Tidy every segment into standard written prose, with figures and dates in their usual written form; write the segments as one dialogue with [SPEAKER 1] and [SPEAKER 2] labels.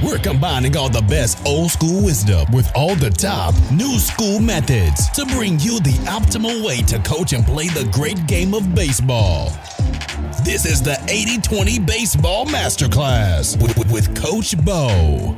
[SPEAKER 1] We're combining all the best old school wisdom with all the top new school methods to bring you the optimal way to coach and play the great game of baseball. This is the 80-20 Baseball Masterclass with Coach Bo.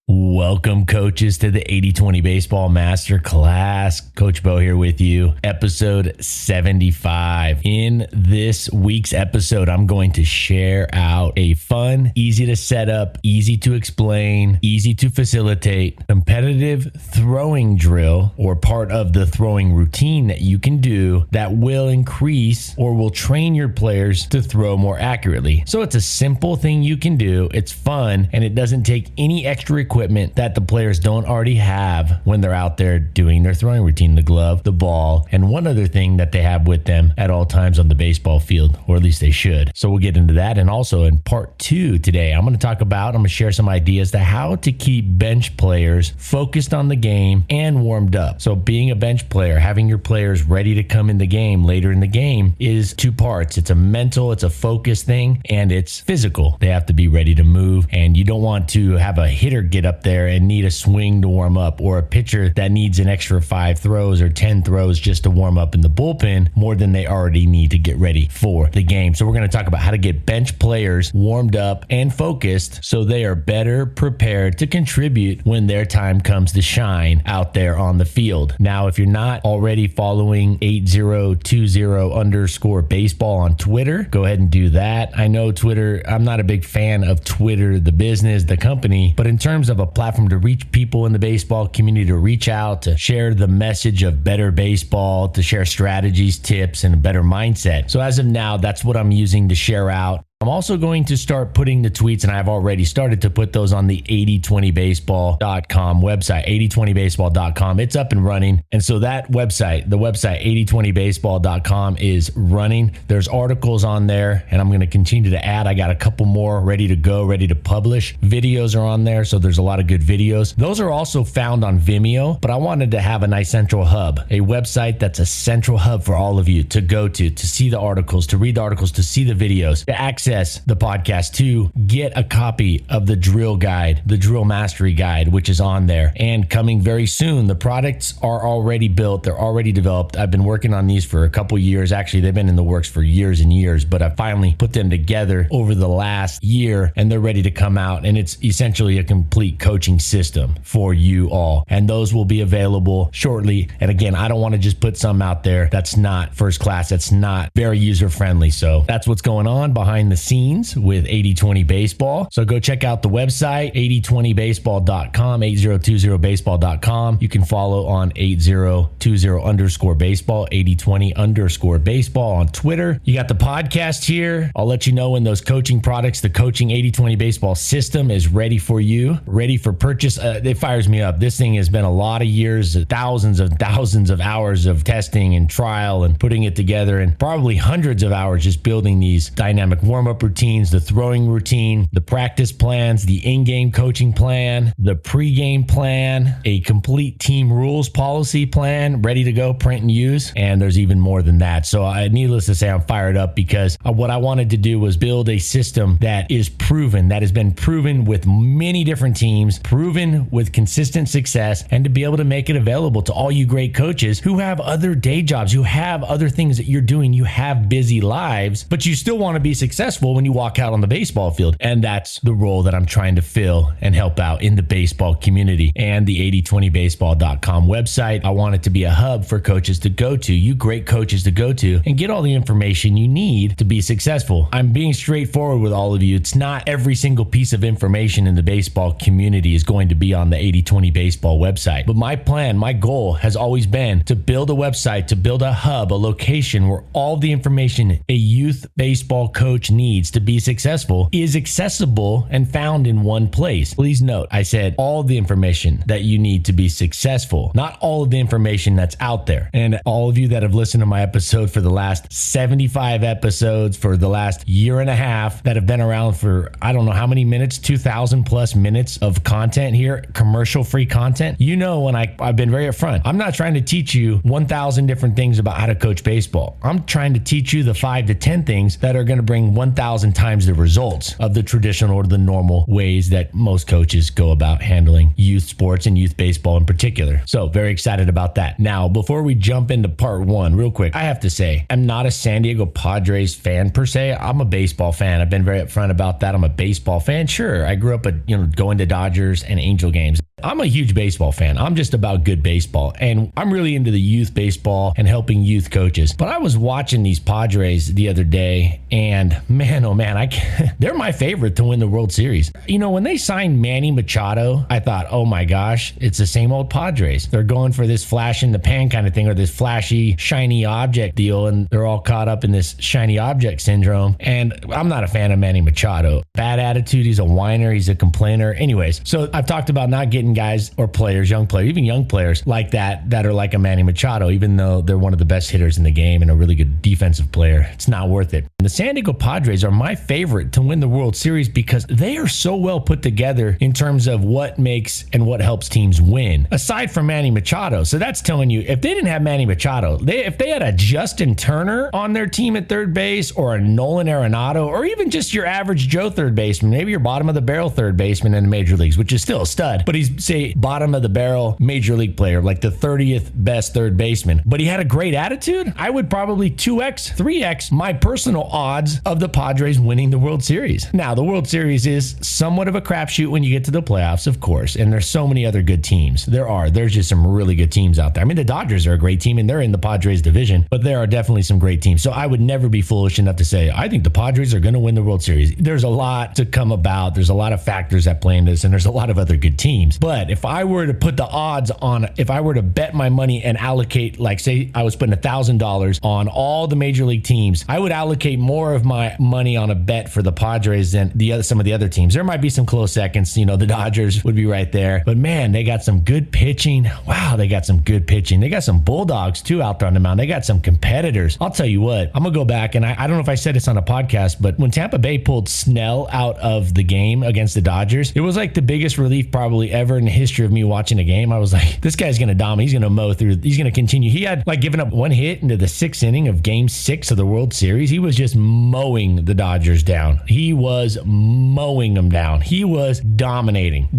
[SPEAKER 2] Welcome, coaches, to the 80-20 Baseball Masterclass. Coach Bo here with you, episode 75. In this week's episode, I'm going to share out a fun, easy to set up, easy to explain, easy to facilitate, competitive throwing drill, or part of the throwing routine that you can do that will increase or will train your players to throw more accurately. So it's a simple thing you can do. It's fun, and it doesn't take any extra equipment that the players don't already have when they're out there doing their throwing routine: the glove, the ball, and one other thing that they have with them at all times on the baseball field, or at least they should. So we'll get into that. And also in part 2 today, I'm going to share some ideas to how to keep bench players focused on the game and warmed up. So being a bench player, having your players ready to come in the game later in the game is 2 parts. It's a mental, it's a focus thing, and it's physical. They have to be ready to move, and you don't want to have a hitter get up there and need a swing to warm up, or a pitcher that needs an extra 5 throws or 10 throws just to warm up in the bullpen more than they already need to get ready for the game. So we're going to talk about how to get bench players warmed up and focused so they are better prepared to contribute when their time comes to shine out there on the field. Now, if you're not already following 8020_baseball on Twitter, go ahead and do that. I know Twitter, I'm not a big fan of Twitter, the business, the company, but in terms of a platform to reach people in the baseball community, to reach out, to share the message of better baseball, to share strategies, tips, and a better mindset. So as of now, that's what I'm using to share out. I'm also going to start putting the tweets, and I've already started to put those on the 8020baseball.com website, 8020baseball.com. It's up and running. And so that website, the website 8020baseball.com, is running. There's articles on there, and I'm going to continue to add. I got a couple more ready to go, ready to publish. Videos are on there, so there's a lot of good videos. Those are also found on Vimeo, but I wanted to have a nice central hub, a website that's a central hub for all of you to go to see the articles, to read the articles, to see the videos, to access the podcast, to get a copy of the drill guide, the drill mastery guide, which is on there. And coming very soon, the products are already built. They're already developed. I've been working on these for a couple years. Actually, they've been in the works for years and years, but I finally put them together over the last year, and they're ready to come out. And it's essentially a complete coaching system for you all. And those will be available shortly. And again, I don't want to just put some out there that's not first class, that's not very user friendly. So that's what's going on behind the scenes with 8020 Baseball. So go check out the website, 8020baseball.com, 8020baseball.com. You can follow on 8020_baseball, 8020_baseball on Twitter. You got the podcast here. I'll let you know when those coaching products, the coaching 8020 baseball system, is ready for you, ready for purchase. It fires me up. This thing has been a lot of years, thousands of hours of testing and trial and putting it together, and probably hundreds of hours just building these dynamic warm-up routines, the throwing routine, the practice plans, the in-game coaching plan, the pre-game plan, a complete team rules policy plan ready to go, print and use. And there's even more than that. So needless to say, I'm fired up because what I wanted to do was build a system that is proven, that has been proven with many different teams, proven with consistent success, and to be able to make it available to all you great coaches who have other day jobs, who have other things that you're doing, you have busy lives, but you still want to be successful when you walk out on the baseball field. And that's the role that I'm trying to fill and help out in the baseball community. And the 8020baseball.com website, I want it to be a hub for coaches to go to, you great coaches to go to, and get all the information you need to be successful. I'm being straightforward with all of you. It's not every single piece of information in the baseball community is going to be on the 8020 Baseball website. But my plan, my goal has always been to build a website, to build a hub, a location where all the information a youth baseball coach needs needs to be successful is accessible and found in one place. Please note, I said all the information that you need to be successful, not all of the information that's out there. And all of you that have listened to my episode for the last 75 episodes, for the last year and a half, that have been around for, I don't know how many minutes, 2,000 plus minutes of content here, commercial-free content. You know, when I've been very upfront, I'm not trying to teach you 1,000 different things about how to coach baseball. I'm trying to teach you the 5 to 10 things that are going to bring 1,000 times the results of the traditional or the normal ways that most coaches go about handling youth sports and youth baseball in particular. So very excited about that. Now, before we jump into part 1, real quick, I have to say, I'm not a San Diego Padres fan per se. I'm a baseball fan. I've been very upfront about that. I'm a baseball fan. Sure, I grew up going to Dodgers and Angel games. I'm a huge baseball fan. I'm just about good baseball. And I'm really into the youth baseball and helping youth coaches. But I was watching these Padres the other day, and man, oh man, they're my favorite to win the World Series. You know, when they signed Manny Machado, I thought, oh my gosh, it's the same old Padres. They're going for this flash in the pan kind of thing, or this flashy, shiny object deal, and they're all caught up in this shiny object syndrome. And I'm not a fan of Manny Machado. Bad attitude. He's a whiner. He's a complainer. Anyways, so I've talked about not getting guys or players, young players, even young players like that are like a Manny Machado, even though they're one of the best hitters in the game and a really good defensive player. It's not worth it. The San Diego Padres are my favorite to win the World Series because they are so well put together in terms of what makes and what helps teams win, aside from Manny Machado. So that's telling you, if they didn't have Manny Machado, if they had a Justin Turner on their team at third base, or a Nolan Arenado, or even just your average Joe third baseman, maybe your bottom of the barrel third baseman in the major leagues, which is still a stud, but he's, say, bottom of the barrel major league player, like the 30th best third baseman, but he had a great attitude, I would probably 2x, 3x my personal odds of the Padres winning the World Series. Now, the World Series is somewhat of a crapshoot when you get to the playoffs, of course, and there's so many other good teams. There's just some really good teams out there. I mean, the Dodgers are a great team, and they're in the Padres division, but there are definitely some great teams. So I would never be foolish enough to say, I think the Padres are going to win the World Series. There's a lot to come about. There's a lot of factors that play into this, and there's a lot of other good teams. But if I were to put the odds on, if I were to bet my money and allocate, like say I was putting $1,000 on all the major league teams, I would allocate more of my money on a bet for the Padres than some of the other teams. There might be some close seconds. The Dodgers would be right there, but man, they got some good pitching. Wow, they got some good pitching. They got some Bulldogs too out there on the mound. They got some competitors. I'll tell you what, I'm gonna go back, and I don't know if I said this on a podcast, but when Tampa Bay pulled Snell out of the game against the Dodgers, it was like the biggest relief probably ever in the history of me watching a game. I was like, this guy's gonna dominate. He's gonna mow through. He's gonna continue. He had given up one hit into the 6th inning of Game 6 of the World Series. He was just mowing the Dodgers down. He was mowing them down. He was dominating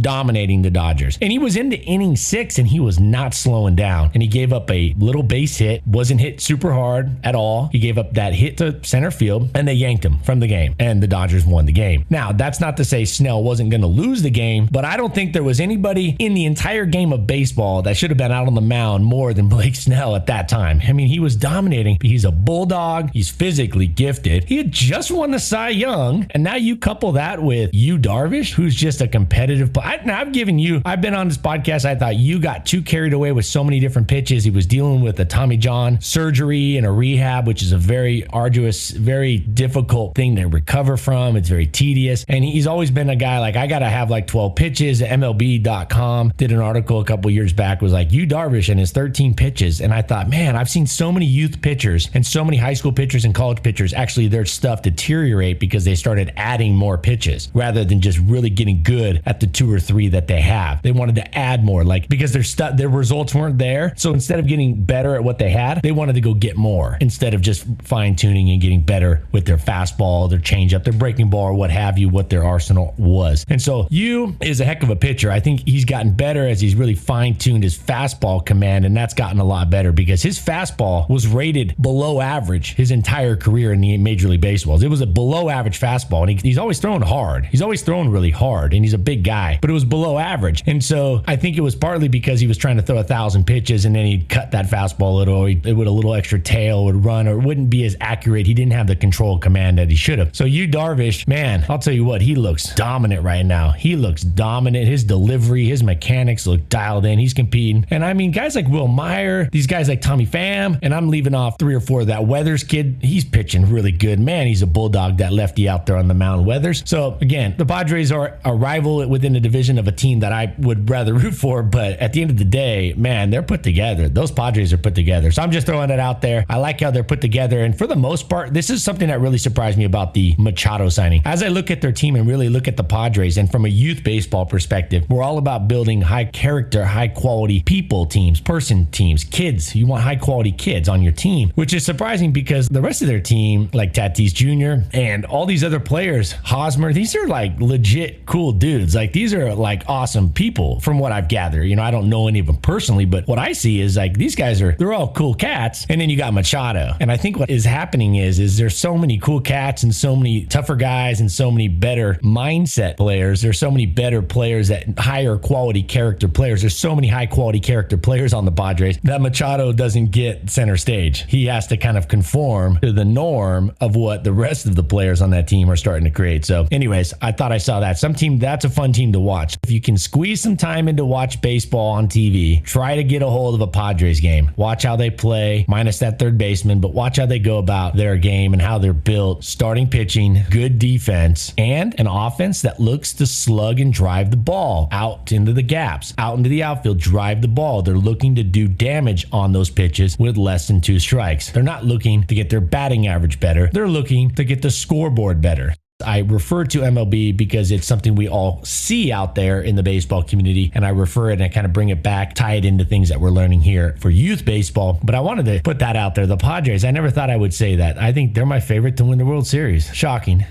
[SPEAKER 2] the Dodgers. And he was into inning 6, and he was not slowing down. And he gave up a little base hit, wasn't hit super hard at all. He gave up that hit to center field, and they yanked him from the game, and the Dodgers won the game. Now, that's not to say Snell wasn't going to lose the game, but I don't think there was anybody in the entire game of baseball that should have been out on the mound more than Blake Snell at that time. I mean, he was dominating. He's a Bulldog. He's physically gifted. He had just won the Cy Young, and now you couple that with Yu Darvish, who's just a competitive player. I've been on this podcast, I thought you got too carried away with so many different pitches. He was dealing with a Tommy John surgery and a rehab, which is a very arduous, very difficult thing to recover from. It's very tedious. And he's always been a guy like, I got to have like 12 pitches. MLB.com did an article a couple years back, was like, Yu Darvish and his 13 pitches. And I thought, man, I've seen so many youth pitchers and so many high school pitchers and college pitchers, actually their stuff deteriorate because they started adding more pitches rather than just really getting good at the 2 or 3 that they have. They wanted to add more, because their results weren't there. So instead of getting better at what they had, they wanted to go get more instead of just fine tuning and getting better with their fastball, their changeup, their breaking ball, or what have you, what their arsenal was. And so Yu is a heck of a pitcher. I think he's gotten better as he's really fine tuned his fastball command, and that's gotten a lot better because his fastball was rated below average his entire career in the Major League Baseball. It was a below average fastball, and he's always throwing hard. He's always throwing really hard, and he's a big guy, but it was below average. And so I think it was partly because he was trying to throw 1,000 pitches, and then he'd cut that fastball a little, it would a little extra tail would run, or it wouldn't be as accurate. He didn't have the control command that he should have. So Yu Darvish, man, I'll tell you what, he looks dominant right now. He looks dominant. His delivery delivery. His mechanics look dialed in. He's competing. And I mean, guys like Will Meyer, these guys like Tommy Pham, and I'm leaving off 3 or 4 of that Weathers kid. He's pitching really good. Man, he's a bulldog, that lefty out there on the mound, Weathers. So again, the Padres are a rival within the division of a team that I would rather root for, but at the end of the day, man, they're put together. Those Padres are put together. So I'm just throwing it out there. I like how they're put together. And for the most part, this is something that really surprised me about the Machado signing. As I look at their team and really look at the Padres, and from a youth baseball perspective, we're all about building high character, high quality people teams, person teams, kids. You want high quality kids on your team, which is surprising because the rest of their team, like Tatis Jr. and all these other players, Hosmer, these are like legit cool dudes. Like these are like awesome people from what I've gathered. You know, I don't know any of them personally, but what I see is like these guys they're all cool cats. And then you got Machado. And I think what is happening is there's so many cool cats and so many tougher guys and so many better mindset players. There's so many better players, that higher quality character players. There's so many high quality character players on the Padres that Machado doesn't get center stage. He has to kind of conform to the norm of what the rest of the players on that team are starting to create. So anyways, I thought I saw that. That's a fun team to watch. If you can squeeze some time into watch baseball on TV, try to get a hold of a Padres game. Watch how they play, minus that third baseman, but watch how they go about their game and how they're built. Starting pitching, good defense, and an offense that looks to slug and drive the ball out into the gaps, out into the outfield, drive the ball. They're looking to do damage on those pitches with less than 2 strikes. They're not looking to get their batting average better. They're looking to get the scoreboard better. I refer to MLB because it's something we all see out there in the baseball community, and I refer it and I kind of bring it back, tie it into things that we're learning here for youth baseball. But I wanted to put that out there. The Padres, I never thought I would say that. I think they're my favorite to win the World Series. Shocking,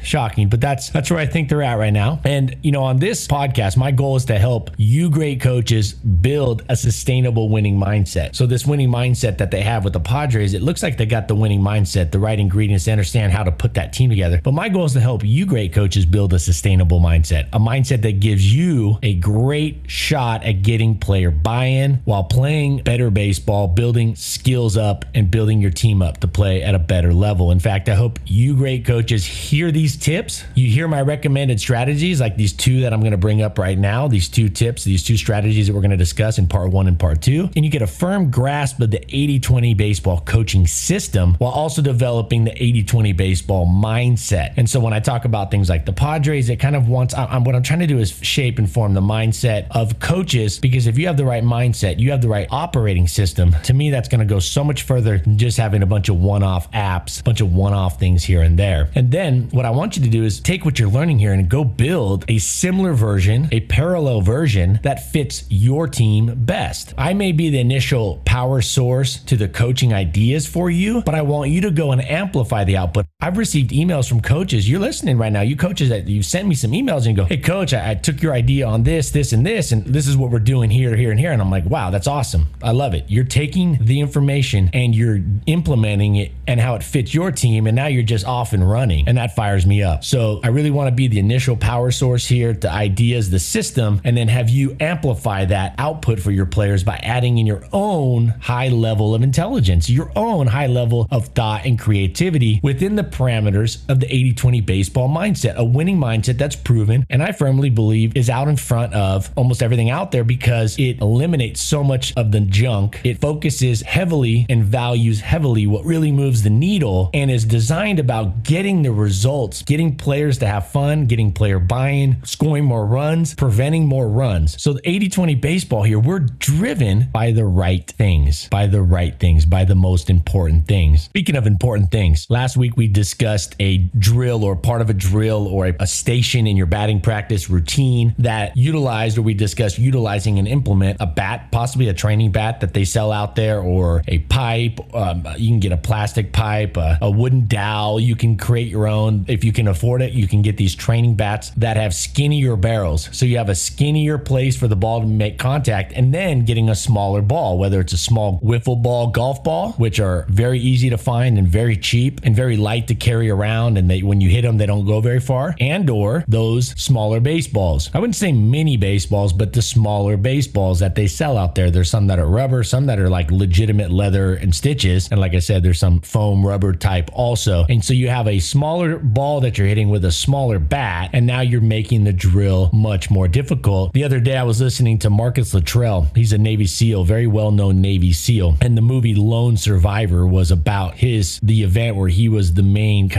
[SPEAKER 2] but that's where I think they're at right now. And you know, on this podcast, my goal is to help you great coaches build a sustainable winning mindset. So this winning mindset that they have with the Padres, it looks like they got the winning mindset, the right ingredients to understand how to put that team together. But my goal is to help you great coaches build a sustainable mindset, a mindset that gives you a great shot at getting player buy-in while playing better baseball, building skills up and building your team up to play at a better level. In fact, I hope you great coaches hear these tips. You hear my recommended strategies, like these 2 that I'm going to bring up right now, these 2 tips, these 2 strategies that we're going to discuss in part 1 and part 2. And you get a firm grasp of the 80-20 baseball coaching system while also developing the 80-20 baseball mindset. And so when I talk about things like the Padres, it kind of wants, what I'm trying to do is shape and form the mindset of coaches, because if you have the right mindset, you have the right operating system. To me, that's going to go so much further than just having a bunch of one-off apps, a bunch of one-off things here and there. And then what I want you to do is take what you're learning here and go build a similar version, a parallel version that fits your team best. I may be the initial power source to the coaching ideas for you, but I want you to go and amplify the output. I've received emails from coaches. You're listening right now. You coaches that you sent me some emails and you go, hey coach, I took your idea on this, and this is what we're doing here, and here. And I'm like, wow, that's awesome. I love it. You're taking the information and you're implementing it and how it fits your team. And now you're just off and running, and that fires me up. So I really want to be the initial power source here, the ideas, the system, and then have you amplify that output for your players by adding in your own high level of intelligence, your own high level of thought and creativity within the parameters of the 80-20 baseball mindset, a winning mindset that's proven, and I firmly believe is out in front of almost everything out there because it eliminates so much of the junk. It focuses heavily and values heavily what really moves the needle, and is designed about getting the results, getting players to have fun, getting player buy-in, scoring more runs, preventing more runs. So the 80-20 baseball here, we're driven by the right things, by the most important things. Speaking of important things, last week we discussed a drill or part of a drill or a station in your batting practice routine that we discussed utilizing and implement a bat, possibly a training bat that they sell out there, or a pipe. You can get a plastic pipe, a wooden dowel. You can create your own. If you can afford it, you can get these training bats that have skinnier barrels. So you have a skinnier place for the ball to make contact, and then getting a smaller ball, whether it's a small wiffle ball, golf ball, which are very easy to find and very cheap and very light to carry around. And when you hit them, they don't won't go very far, and or those smaller baseballs. I wouldn't say mini baseballs, but the smaller baseballs that they sell out there. There's some that are rubber, some that are like legitimate leather and stitches. And like I said, there's some foam rubber type also. And so you have a smaller ball that you're hitting with a smaller bat, and now you're making the drill much more difficult. The other day I was listening to Marcus Luttrell. He's a Navy SEAL, very well-known Navy SEAL. And the movie Lone Survivor was about the event where he was the main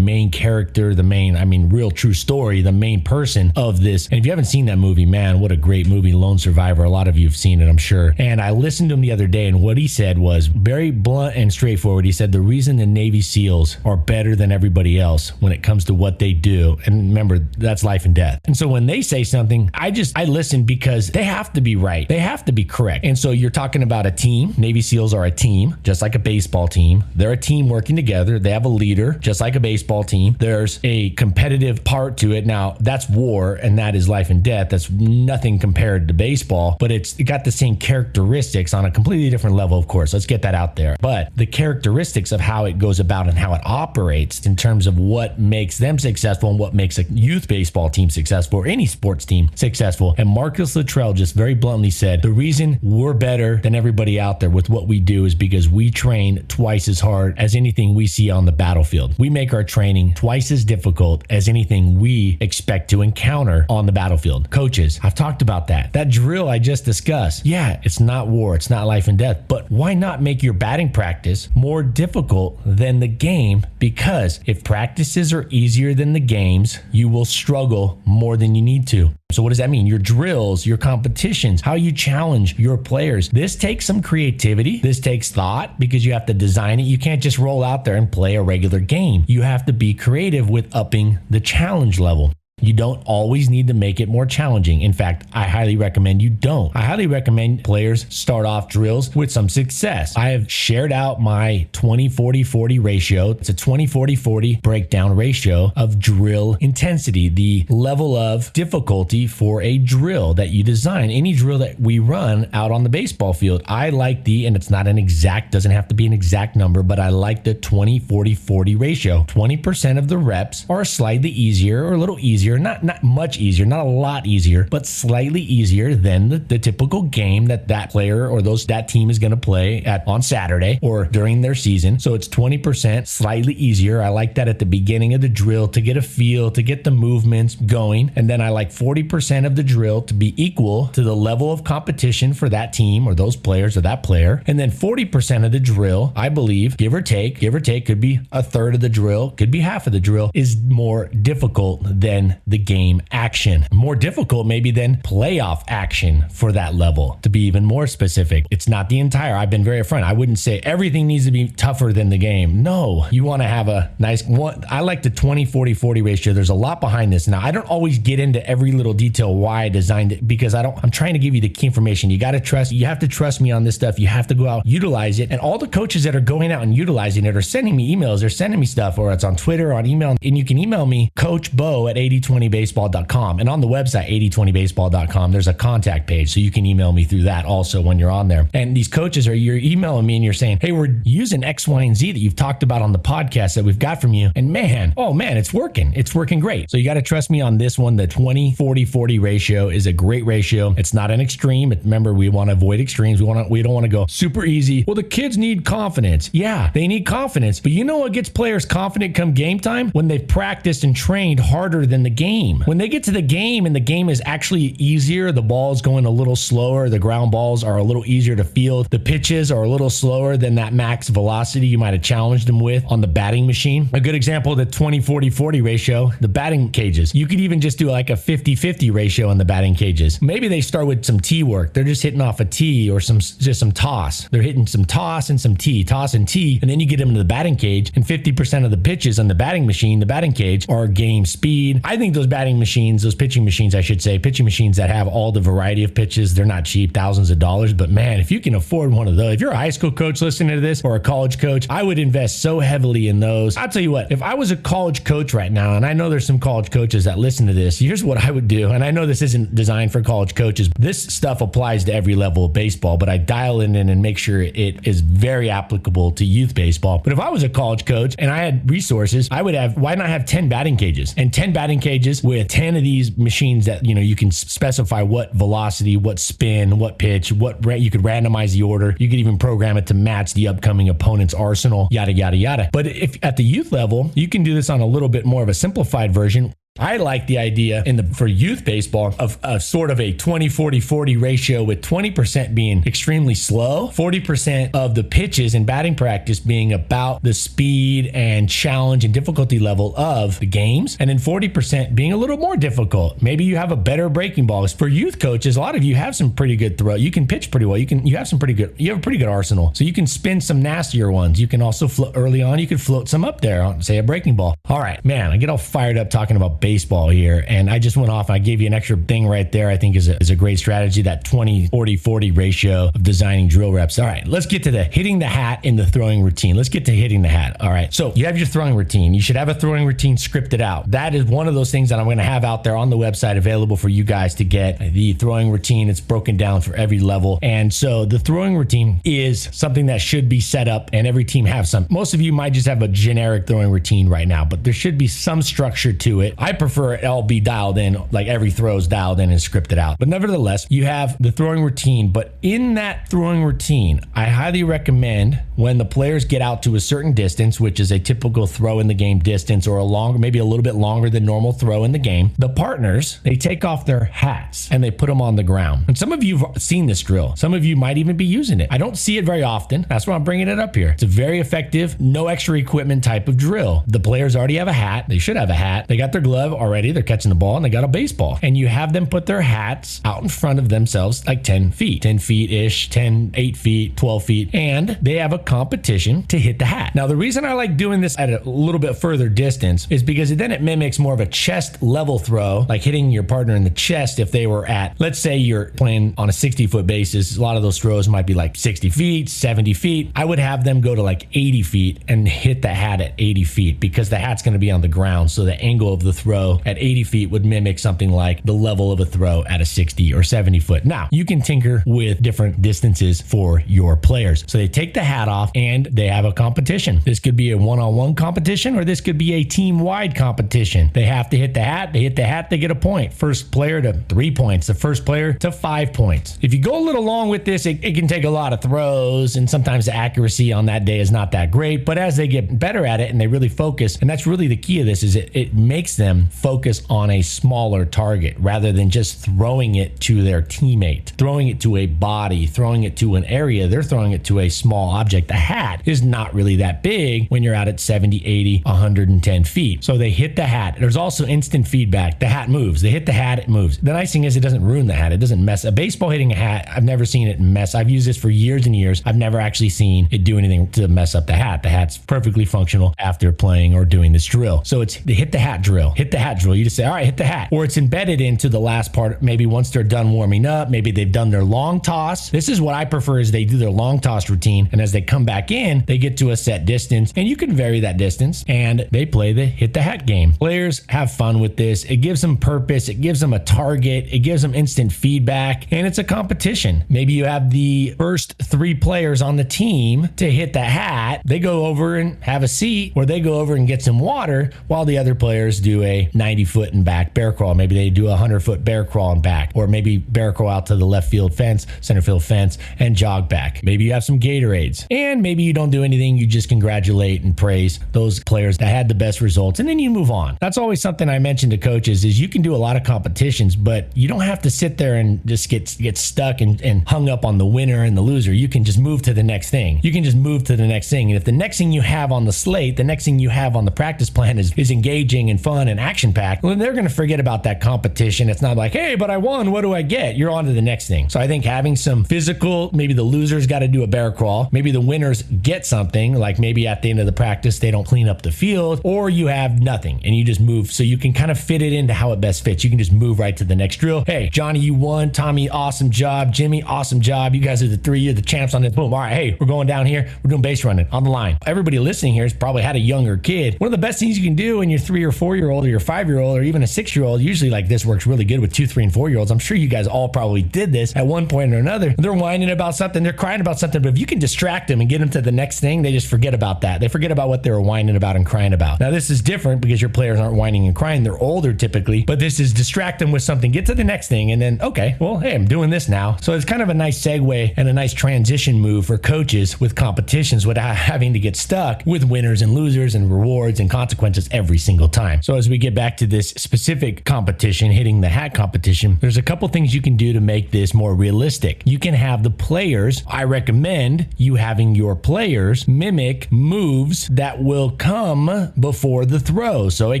[SPEAKER 2] character, real true story, the main person of this. And if you haven't seen that movie, man, what a great movie, Lone Survivor. A lot of you have seen it, I'm sure. And I listened to him the other day, and what he said was very blunt and straightforward. He said the reason the Navy SEALs are better than everybody else when it comes to what they do, and remember, that's life and death. And so when they say something, I listen because they have to be right. They have to be correct. And so you're talking about a team. Navy SEALs are a team, just like a baseball team. They're a team working together. They have a leader, just like a baseball team. There's a competitive part to it. Now, that's war, and that is life and death. That's nothing compared to baseball, but it got the same characteristics on a completely different level, of course. Let's get that out there. But the characteristics of how it goes about and how it operates in terms of what makes them successful and what makes a youth baseball team successful or any sports team successful. And Marcus Luttrell just very bluntly said, the reason we're better than everybody out there with what we do is because we train twice as hard as anything we see on the battlefield. We make our training twice as difficult as anything we expect to encounter on the battlefield. Coaches, I've talked about that. That drill I just discussed. Yeah, it's not war. It's not life and death. But why not make your batting practice more difficult than the game? Because if practices are easier than the games, you will struggle more than you need to. So what does that mean? Your drills, your competitions, how you challenge your players. This takes some creativity. This takes thought because you have to design it. You can't just roll out there and play a regular game. You have to be creative with upping the challenge level. You don't always need to make it more challenging. In fact, I highly recommend you don't. I highly recommend players start off drills with some success. I have shared out my 20-40-40 ratio. It's a 20-40-40 breakdown ratio of drill intensity, the level of difficulty for a drill that you design. Any drill that we run out on the baseball field, I like and it's not an exact, doesn't have to be an exact number, but I like the 20-40-40 ratio. 20% of the reps are slightly easier or a little easier. Not much easier, not a lot easier, but slightly easier than the typical game that player or that team is going to play on Saturday or during their season. So it's 20% slightly easier. I like that at the beginning of the drill to get a feel, to get the movements going. And then I like 40% of the drill to be equal to the level of competition for that team or those players or that player. And then 40% of the drill, I believe, give or take, could be a third of the drill, could be half of the drill, is more difficult than the game action. More difficult maybe than playoff action for that level. To be even more specific, it's not the entire. I've been very upfront. I wouldn't say everything needs to be tougher than the game. No, you want to have a nice one. I like the 20-40-40 ratio. There's a lot behind this. Now, I don't always get into every little detail why I designed it because I'm trying to give you the key information. You have to trust me on this stuff. You have to go out, utilize it. And all the coaches that are going out and utilizing it are sending me emails. They're sending me stuff, or it's on Twitter, on email. And you can email me, coachbo@8020baseball.com. And on the website, 8020baseball.com, there's a contact page. So you can email me through that also when you're on there. And these coaches you're emailing me and you're saying, hey, we're using X, Y, and Z that you've talked about on the podcast that we've got from you. And man, it's working. It's working great. So you got to trust me on this one. The 20-40-40 ratio is a great ratio. It's not an extreme. Remember, we want to avoid extremes. We don't want to go super easy. Well, the kids need confidence. Yeah, they need confidence. But you know what gets players confident come game time? When they've practiced and trained harder than the game. When they get to the game and the game is actually easier, the ball's going a little slower, the ground balls are a little easier to field, the pitches are a little slower than that max velocity you might have challenged them with on the batting machine. A good example of the 20-40-40 ratio, the batting cages. You could even just do like a 50-50 ratio in the batting cages. Maybe they start with some tee work. They're just hitting off a tee or just some toss. They're hitting some toss and some tee, toss and tee, and then you get them into the batting cage, and 50% of the pitches on the batting machine, the batting cage, are game speed. I think think those batting machines, those pitching machines, I should say, pitching machines that have all the variety of pitches, they're not cheap, thousands of dollars. But man, if you can afford one of those, if you're a high school coach listening to this or a college coach, I would invest so heavily in those. I'll tell you what, if I was a college coach right now, and I know there's some college coaches that listen to this, here's what I would do. And I know this isn't designed for college coaches. This stuff applies to every level of baseball, but I dial it in and make sure it is very applicable to youth baseball. But if I was a college coach and I had resources, I would have, why not have 10 batting cages? And 10 batting cages with 10 of these machines that, you can specify what velocity, what spin, what pitch, you could randomize the order. You could even program it to match the upcoming opponent's arsenal, yada, yada, yada. But if at the youth level, you can do this on a little bit more of a simplified version. I like the idea for youth baseball of sort of a 20-40-40 ratio, with 20% being extremely slow, 40% of the pitches in batting practice being about the speed and challenge and difficulty level of the games, and then 40% being a little more difficult. Maybe you have a better breaking ball. For youth coaches, a lot of you have some pretty good throw. You can pitch pretty well. You have a pretty good arsenal. So you can spin some nastier ones. You can also float early on. You can float some up there on, say, a breaking ball. All right, man, I get all fired up talking about baseball here, and I just went off. I gave you an extra thing right there. I think is a great strategy, that 20-40-40 ratio of designing drill reps. All right, let's get to the hitting the hat in the throwing routine. Let's get to hitting the hat. All right, so you have your throwing routine. You should have a throwing routine scripted out. That is one of those things that I'm going to have out there on the website available for you guys to get. The throwing routine, it's broken down for every level. And so the throwing routine is something that should be set up, and every team have some. Most of you might just have a generic throwing routine right now, but there should be some structure to it. I prefer it all be dialed in, like every throw is dialed in and scripted out. But nevertheless, you have the throwing routine. But in that throwing routine, I highly recommend when the players get out to a certain distance, which is a typical throw in the game distance, or maybe a little bit longer than normal throw in the game, the partners, they take off their hats and they put them on the ground. And some of you have seen this drill. Some of you might even be using it. I don't see it very often. That's why I'm bringing it up here. It's a very effective, no extra equipment type of drill. The players already have a hat. They should have a hat. They got their glove already. They're catching the ball, and they got a baseball. And you have them put their hats out in front of themselves, like 10 feet-ish, 8 feet, 12 feet. And they have a competition to hit the hat. Now, the reason I like doing this at a little bit further distance is because then it mimics more of a chest level throw, like hitting your partner in the chest. If they were at, let's say you're playing on a 60-foot basis, a lot of those throws might be like 60 feet, 70 feet. I would have them go to like 80 feet and hit the hat at 80 feet, because the hat's going to be on the ground. So the angle of the throw at 80 feet would mimic something like the level of a throw at a 60 or 70 foot. Now, you can tinker with different distances for your players. So they take the hat off and they have a competition. This could be a one-on-one competition, or this could be a team-wide competition. They have to hit the hat. They hit the hat, they get a point. First player to 3 points. The first player to 5 points. If you go a little long with this, it can take a lot of throws, and sometimes the accuracy on that day is not that great. But as they get better at it and they really focus, and that's really the key of this, is it makes them focus on a smaller target rather than just throwing it to their teammate, throwing it to a body, throwing it to an area. They're throwing it to a small object. The hat is not really that big when you're out at 70, 80, 110 feet. So they hit the hat. There's also instant feedback. The hat moves. They hit the hat, it moves. The nice thing is it doesn't ruin the hat. It doesn't mess. A baseball hitting a hat, I've never seen it mess. I've used this for years and years. I've never actually seen it do anything to mess up the hat. The hat's perfectly functional after playing or doing this drill. So it's the hit the hat drill. Hit the hat drill. You just say, all right, hit the hat. Or it's embedded into the last part. Maybe once they're done warming up, maybe they've done their long toss. This is what I prefer, is they do their long toss routine. And as they come back in, they get to a set distance, and you can vary that distance, and they play the hit the hat game. Players have fun with this. It gives them purpose. It gives them a target. It gives them instant feedback, and it's a competition. Maybe you have the first 3 players on the team to hit the hat. They go over and have a seat, or they go over and get some water, while the other players do a 90-foot and back bear crawl. Maybe they do a 100-foot bear crawl and back, or maybe bear crawl out to the left field fence, center field fence, and jog back. Maybe you have some Gatorades, and maybe you don't do anything. You just congratulate and praise those players that had the best results, and then you move on. That's always something I mention to coaches, is you can do a lot of competitions, but you don't have to sit there and just get stuck and hung up on the winner and the loser. You can just move to the next thing. You can just move to the next thing. And if the next thing you have on the slate, the next thing you have on the practice plan is engaging and fun and action-packed, well, then they're going to forget about that competition. It's not like, hey, but I won. What do I get? You're on to the next thing. So I think having some physical, maybe the losers got to do a bear crawl. Maybe the winners get something, like maybe at the end of the practice, they don't clean up the field, or you have nothing and you just move. So you can kind of fit it into how it best fits. You can just move right to the next drill. Hey, Johnny, you won. Tommy, awesome job. Jimmy, awesome job. You guys are the 3 year, the champs on this. Boom. All right. Hey, we're going down here. We're doing base running on the line. Everybody listening here has probably had a younger kid. One of the best things you can do when you're 3 or 4 year old or your 5 year old or even a 6 year old, usually like this works really good with 2, 3, and 4 year olds. I'm sure you guys all probably did this at one point or another. They're whining about something. They're crying about something. But if you can distract them and get them to the next thing, they just forget about that. They forget about what they were whining about and crying about. Now, this is different because your players aren't whining and crying. They're older typically, but this is distract them with something, get to the next thing, and then, okay, well, hey, I'm doing this now. So it's kind of a nice segue and a nice transition move for coaches with competitions without having to get stuck with winners and losers and rewards and consequences every single time. So as we get back to this specific competition, hitting the hat competition, there's a couple things you can do to make this more realistic. You can have the players, I recommend you having your players mimic moves that will come before the throw. So a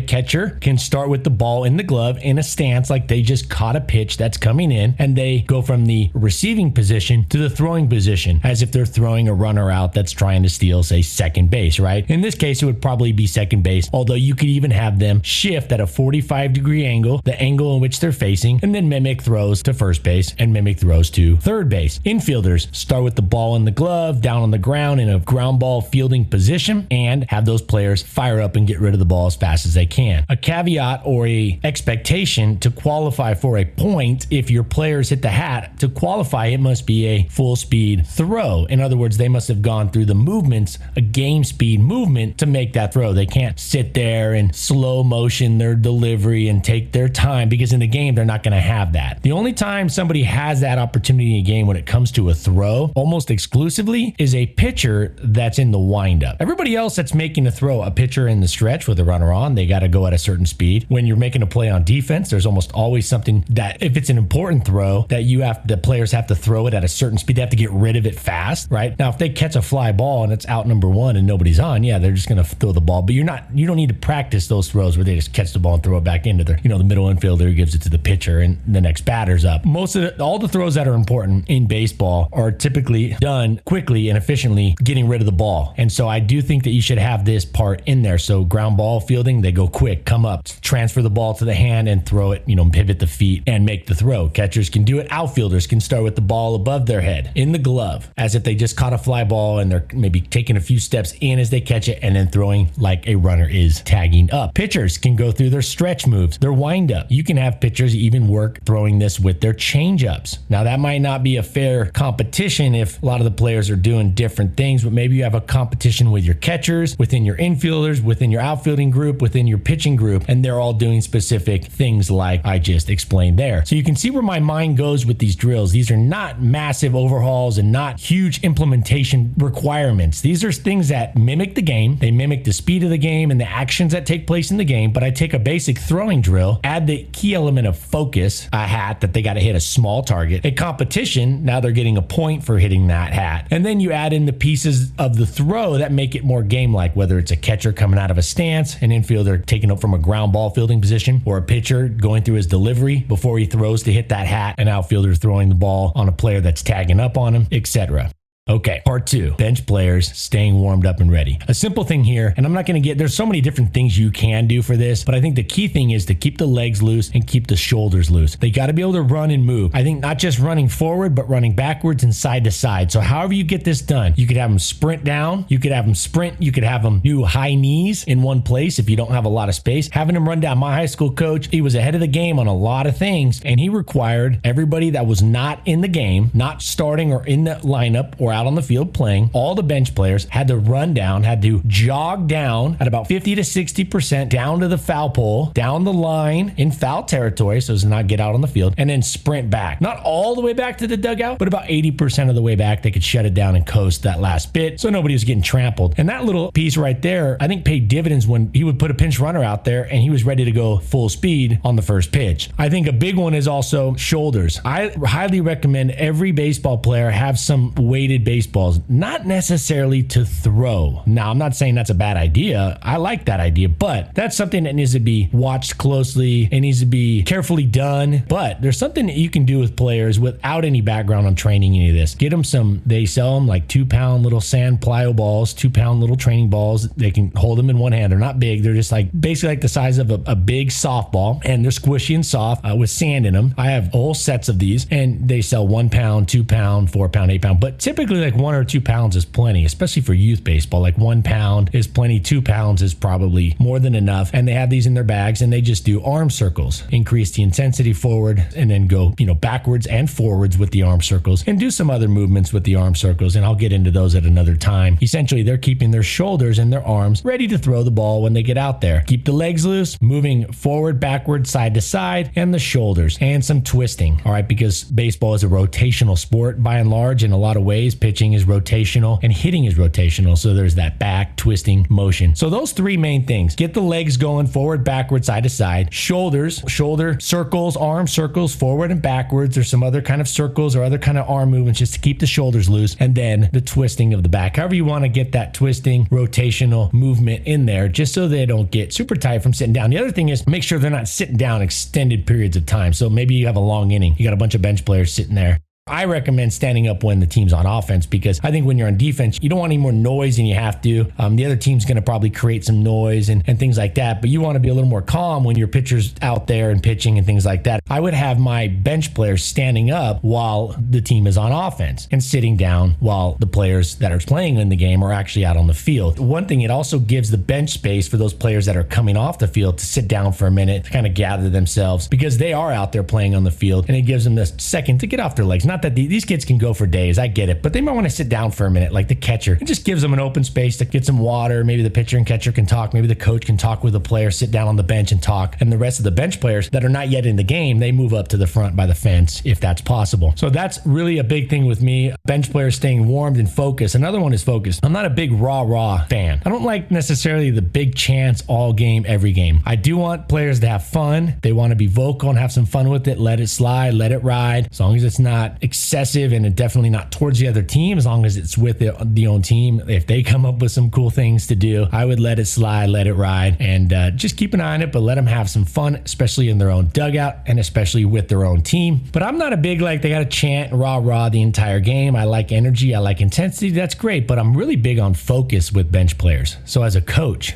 [SPEAKER 2] catcher can start with the ball in the glove in a stance like they just caught a pitch that's coming in, and they go from the receiving position to the throwing position as if they're throwing a runner out that's trying to steal, say, second base, right? In this case, it would probably be second base, although you could even have them shift at a 45-degree angle, the angle in which they're facing, and then mimic throws to first base and mimic throws to third base. Infielders start with the ball in the glove, down on the ground in a ground ball fielding position, and have those players fire up and get rid of the ball as fast as they can. A caveat or a expectation to qualify for a point, if your players hit the hat, to qualify, it must be a full speed throw. In other words, they must have gone through the movements, a game speed movement, to make that throw. They can't sit there and slow motion their delivery and take their time, because in the game, they're not going to have that. The only time somebody has that opportunity in a game when it comes to a throw, almost exclusively, is a pitcher that's in the windup. Everybody else that's making a throw, a pitcher in the stretch with a runner on, they got to go at a certain speed. When you're making a play on defense, there's almost always something that, if it's an important throw, that the players have to throw it at a certain speed. They have to get rid of it fast, right? Now, if they catch a fly ball and it's out number one and nobody's on, yeah, they're just going to throw the ball. But you don't need to practice those throws where they just catch the ball and throw it back into the middle infielder who gives it to the pitcher and the next batter's up. All the throws that are important in baseball are typically done quickly and efficiently, getting rid of the ball. And so I do think that you should have this part in there. So ground ball fielding, they go quick, come up, transfer the ball to the hand and throw it, pivot the feet and make the throw. Catchers can do it. Outfielders can start with the ball above their head in the glove, as if they just caught a fly ball and they're maybe taking a few steps in as they catch it and then throwing like a runner is tagging up. Pitchers can go through their stretch moves, their wind up. You can have pitchers even work throwing this with their change ups. Now, that might not be a fair competition if a lot of the players are doing different things, but maybe you have a competition with your catchers, within your infielders, within your outfielding group, within your pitching group, and they're all doing specific things like I just explained there. So you can see where my mind goes with these drills. These are not massive overhauls and not huge implementation requirements. These are things that mimic the game. They mimic the speed of the game and the actions that take place in the game, but I take a basic throwing drill, add the key element of focus, a hat that they got to hit a small target, a competition, now they're getting a point for hitting that hat, and then you add in the pieces of the throw that make it more game-like, whether it's a catcher coming out of a stance, an infielder taking up from a ground ball fielding position, or a pitcher going through his delivery before he throws to hit that hat, an outfielder throwing the ball on a player that's tagging up on him, etc. Okay, part 2, bench players staying warmed up and ready. A simple thing here, and I'm not going to there's so many different things you can do for this, but I think the key thing is to keep the legs loose and keep the shoulders loose. They got to be able to run and move. I think not just running forward, but running backwards and side to side. So however you get this done, you could have them sprint down, you could have them sprint, you could have them do high knees in one place if you don't have a lot of space. Having them run down. My high school coach, he was ahead of the game on a lot of things, and he required everybody that was not in the game, not starting or in the lineup or out on the field playing, all the bench players had to run down, had to jog down at about 50 to 60% down to the foul pole, down the line in foul territory so as to not get out on the field, and then sprint back. Not all the way back to the dugout, but about 80% of the way back. They could shut it down and coast that last bit so nobody was getting trampled. And that little piece right there, I think, paid dividends when he would put a pinch runner out there and he was ready to go full speed on the first pitch. I think a big one is also shoulders. I highly recommend every baseball player have some weighted baseballs, not necessarily to throw. Now, I'm not saying that's a bad idea. I like that idea, but that's something that needs to be watched closely. It needs to be carefully done. But there's something that you can do with players without any background on training any of this. Get them they sell them like 2-pound little sand plyo balls, 2-pound little training balls. They can hold them in one hand. They're not big. They're just like basically like the size of a big softball, and they're squishy and soft with sand in them. I have whole sets of these, and they sell 1 pound, 2 pound, 4 pound, 8 pound, but typically like 1 or 2 pounds is plenty, especially for youth baseball. Like 1 pound is plenty, 2 pounds is probably more than enough. And they have these in their bags, and they just do arm circles, increase the intensity forward, and then go, backwards and forwards with the arm circles, and do some other movements with the arm circles. And I'll get into those at another time. Essentially, they're keeping their shoulders and their arms ready to throw the ball when they get out there. Keep the legs loose, moving forward, backward, side to side, and the shoulders, and some twisting. All right, because baseball is a rotational sport by and large. In a lot of ways, pitching is rotational and hitting is rotational. So there's that back twisting motion. So those 3 main things: get the legs going forward, backward, side to side, shoulders, shoulder circles, arm circles, forward and backwards. There's some other kind of circles or other kind of arm movements just to keep the shoulders loose, and then the twisting of the back. However you want to get that twisting rotational movement in there, just so they don't get super tight from sitting down. The other thing is make sure they're not sitting down extended periods of time. So maybe you have a long inning, you got a bunch of bench players sitting there. I recommend standing up when the team's on offense, because I think when you're on defense, you don't want any more noise than you have to. The other team's going to probably create some noise and things like that, but you want to be a little more calm when your pitcher's out there and pitching and things like that. I would have my bench players standing up while the team is on offense, and sitting down while the players that are playing in the game are actually out on the field. One thing, it also gives the bench space for those players that are coming off the field to sit down for a minute, to kind of gather themselves, because they are out there playing on the field, and it gives them this second to get off their legs. Not that these kids can go for days, I get it, but they might want to sit down for a minute, like the catcher. It just gives them an open space to get some water. Maybe the pitcher and catcher can talk. Maybe the coach can talk with the player, sit down on the bench and talk. And the rest of the bench players that are not yet in the game, they move up to the front by the fence if that's possible. So that's really a big thing with me. Bench players staying warmed and focused. Another one is focused. I'm not a big rah fan. I don't like necessarily the big chants all game, every game. I do want players to have fun. They want to be vocal and have some fun with it. Let it slide, let it ride, as long as it's not excessive, and definitely not towards the other team, as long as it's with the own team. If they come up with some cool things to do, I would let it slide, let it ride, and just keep an eye on it, but let them have some fun, especially in their own dugout and especially with their own team. But I'm not a big, like, they got to chant rah the entire game. I like energy, I like intensity, that's great, but I'm really big on focus with bench players. So as a coach,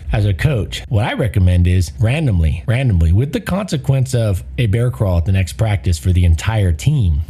[SPEAKER 2] what I recommend is randomly, with the consequence of a bear crawl at the next practice for the entire team,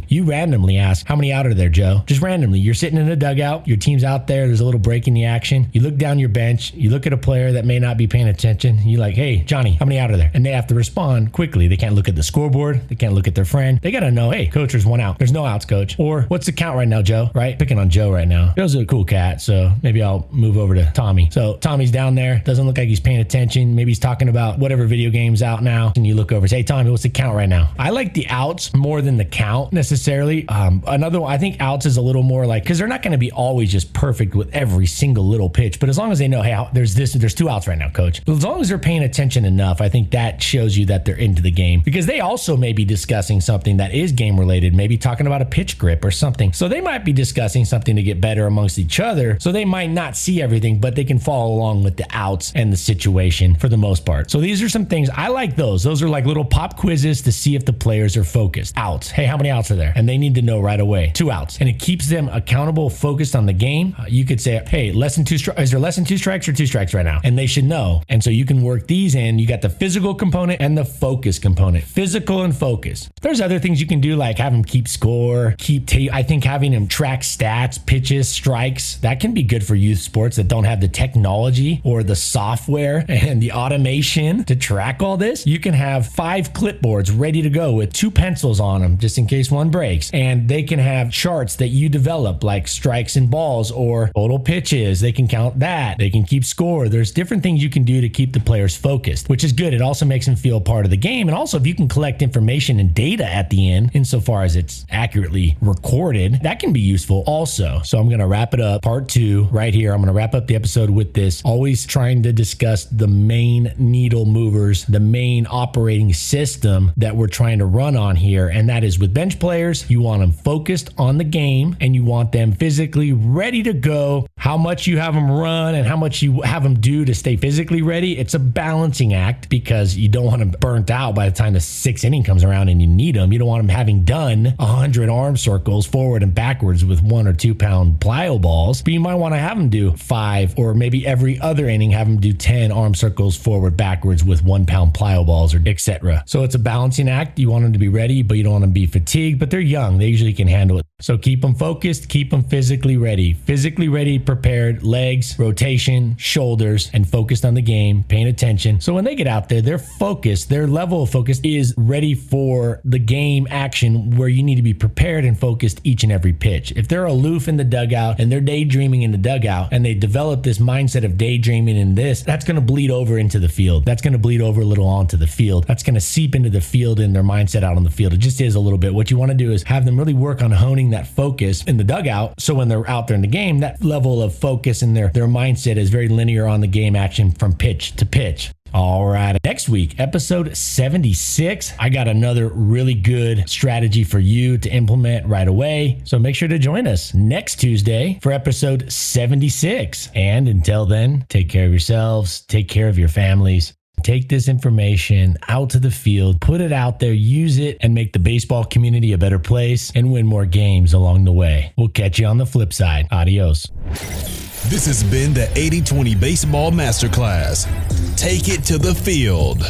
[SPEAKER 2] you randomly ask, how many out are there, Joe? Just randomly. You're sitting in a dugout, your team's out there, there's a little break in the action. You look down your bench, you look at a player that may not be paying attention, you're like, hey, Johnny, how many out are there? And they have to respond quickly. They can't look at the scoreboard, they can't look at their friend. They got to know, hey, coach, there's 1 out. There's no outs, coach. Or what's the count right now, Joe? Right? Picking on Joe right now. Joe's a cool cat, so maybe I'll move over to Tommy. So Tommy's down there, doesn't look like he's paying attention. Maybe he's talking about whatever video game's out now, and you look over and say, hey, Tommy, what's the count right now? I like the outs more than the count necessarily. Another one, I think outs is a little more like, because they're not going to be always just perfect with every single little pitch, but as long as they know, hey, there's 2 outs right now, coach. But as long as they're paying attention enough, I think that shows you that they're into the game, because they also may be discussing something that is game related, maybe talking about a pitch grip or something. So they might be discussing something to get better amongst each other. So they might not see everything, but they can follow along with the outs and the situation for the most part. So these are some things I like. Those are like little pop quizzes to see if the players are focused. Outs. Hey, how many outs are there? And they need to know right away. 2 outs. And it keeps them accountable, focused on the game. You could say, hey, less than 2 strikes. Is there less than 2 strikes or 2 strikes right now? And they should know. And so you can work these in. You got the physical component and the focus component. Physical and focus. There's other things you can do, like have them keep score, I think having them track stats, pitches, strikes. That can be good for youth sports that don't have the technology or the software and the automation to track all this. You can have 5 clipboards ready to go with 2 pencils on them, just in case one breaks. And they can have charts that you develop, like strikes and balls or total pitches. They can count that. They can keep score. There's different things you can do to keep the players focused, which is good. It also makes them feel part of the game. And also, if you can collect information and data at the end, insofar as it's accurately recorded, that can be useful also. So I'm going to wrap it up. Part 2 right here. I'm going to wrap up the episode with this. Always trying to discuss the main needle movers, the main operating system that we're trying to run on here. And that is with bench players, you want them focused on the game, and you want them physically ready to go. How much you have them run and how much you have them do to stay physically ready, it's a balancing act because you don't want them burnt out by the time the sixth inning comes around and you need them. You don't want them having done 100 arm circles forward and backwards with 1 or 2 pound plyo balls, but you might want to have them do 5, or maybe every other inning have them do 10 arm circles forward backwards with 1 pound plyo balls, or etc. So it's a balancing act. You want them to be ready, but you don't want them to be fatigued, but they're young. They usually can handle it. So keep them focused, keep them physically ready, prepared, legs, rotation, shoulders, and focused on the game, paying attention. So when they get out there, they're focused. Their level of focus is ready for the game action where you need to be prepared and focused each and every pitch. If they're aloof in the dugout and they're daydreaming in the dugout and they develop this mindset of daydreaming in this, that's going to bleed over into the field. That's going to bleed over a little onto the field. That's going to seep into the field and their mindset out on the field. It just is a little bit. What you want to do is have them really work on honing that focus in the dugout. So when they're out there in the game, that level of focus and their mindset is very linear on the game action from pitch to pitch. All right. Next week, episode 76, I got another really good strategy for you to implement right away. So make sure to join us next Tuesday for episode 76. And until then, take care of yourselves, take care of your families. Take this information out to the field, put it out there, use it, and make the baseball community a better place and win more games along the way. We'll catch you on the flip side. Adios.
[SPEAKER 1] This has been the 80-20 Baseball Masterclass. Take it to the field.